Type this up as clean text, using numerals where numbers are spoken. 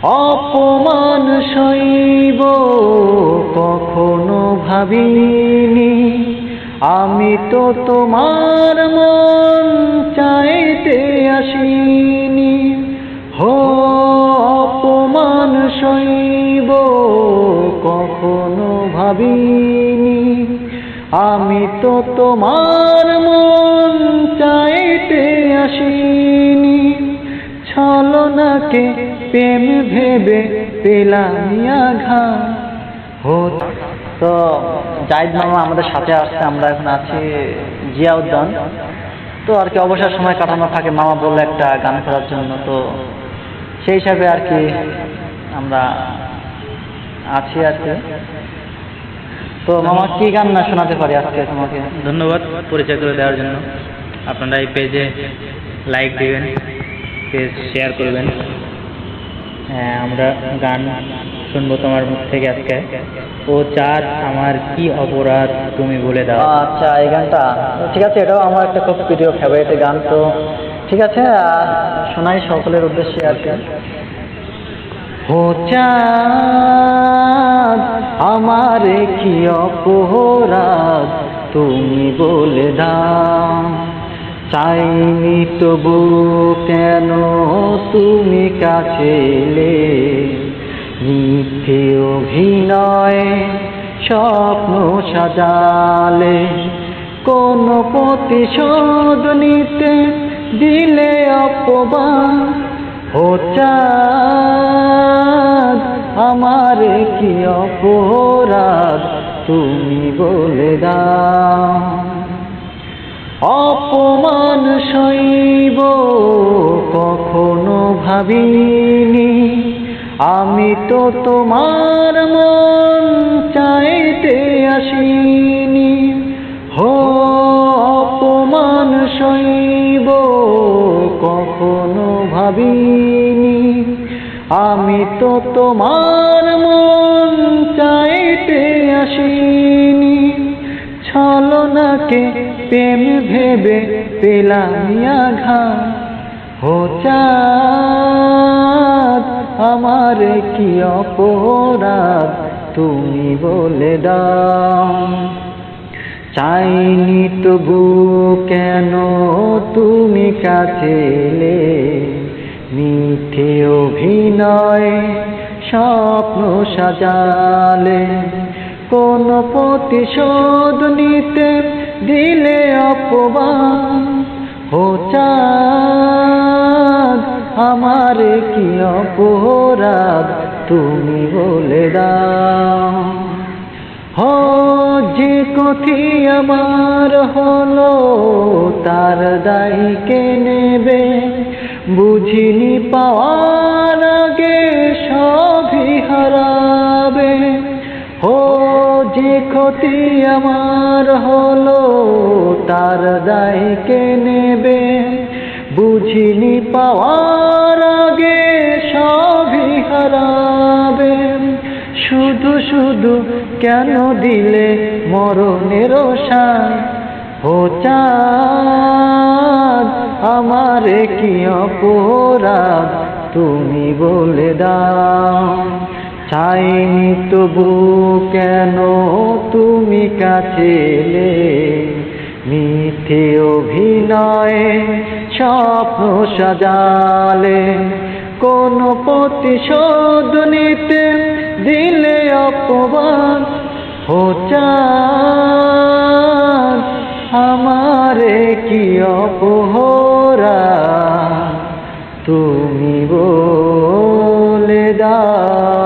অপমান সইব কখনো ভাবিনি, আমি তো তোমার মন চাইতে আসিনি। হো অপমান সইব কখনো ভাবিনি, আমি তো তোমার মন চাইতে আসিনি। ছলনাকে প্রেম ভেবে পেলাম আঘাত। তো জাহিদ মামা আমাদের সাথে আসছে, আমরা এখন আছি জিয়া উদ্যান। তো আর কি অবসর সময় কাটানো থাকে, মামা বললো একটা গান করার জন্য, তো সেই হিসাবে আর কি আমরা আছি আর কি। তো মামা কি গান না শোনাতে পারি আজকে তোমাকে? ধন্যবাদ পরিচয় করে দেওয়ার জন্য। আপনারা এই পেজে লাইক দিবেন, পেজ শেয়ার করবেন। হ্যাঁ, আমরা গান শুনবো তোমার মুখ থেকে আজকে। ও চাঁদ আমার কি অপরাধ তুমি বলে দাও। আচ্ছা, এই গানটা ঠিক আছে, এটাও আমার একটা খুব প্রিয় ফেভারিট গান। তো ঠিক আছে, শোনাই সকলের উদ্দেশ্যে আর কি। ও চাঁদ আমার কি অপরাধ তুমি বলে দাও, চাইনি তবু কেন তুমি কাছে এলে, মিথ্যে অভিনয় স্বপ্ন সাজালে, কোন প্রতিশোধ নিতে দিলে অপমান। ও চাঁদ আমার কি অপরাধ তুমি বলে দাও, অপমান সইব কখনো ভাবিনি, আমি তো তোমার মন চাইতে আসিনি। হো অপমান সইব কখনো ভাবিনি, আমি তো তোমার মন চাইতে আসিনি। ছলনাকে প্রেম ভেবে পেলাম আঘাত। ও চাঁদ আমার কি অপরাধ তুমি বলে দাও, চাইনি তবু কেন তুমি কাছে এলে, মিথ্যে অভিনয় স্বপ্ন সাজালে, কোন প্রতিশোধ নিতে দিলে অপমান। ও চাঁদ আমার কি অপরাধ তুমি বলে দাও। হো যে ক্ষতি আমার হলো তার দায় কে নেবে, বুঝিনি পাওয়ার আগে সবই হারাবে। ও যে ক্ষতি আমার হলো তার দায় কে নেবে, বুঝিনি পাওয়ার আগে সবই হারাবে। শুধু শুধু কেন দিলে মরণের সান। ও চাঁদ আমার কি অপরাধ তুমি বলে দাও, চাইনি তবু কেন তুমি কাছে এলে, মিথ্যে অভিনয় স্বপ্ন সাজালে, কোন প্রতিশোধ নিতে দিলে অপমান। ও চাঁদ আমার কি অপরাধ তুমি বলে দাও।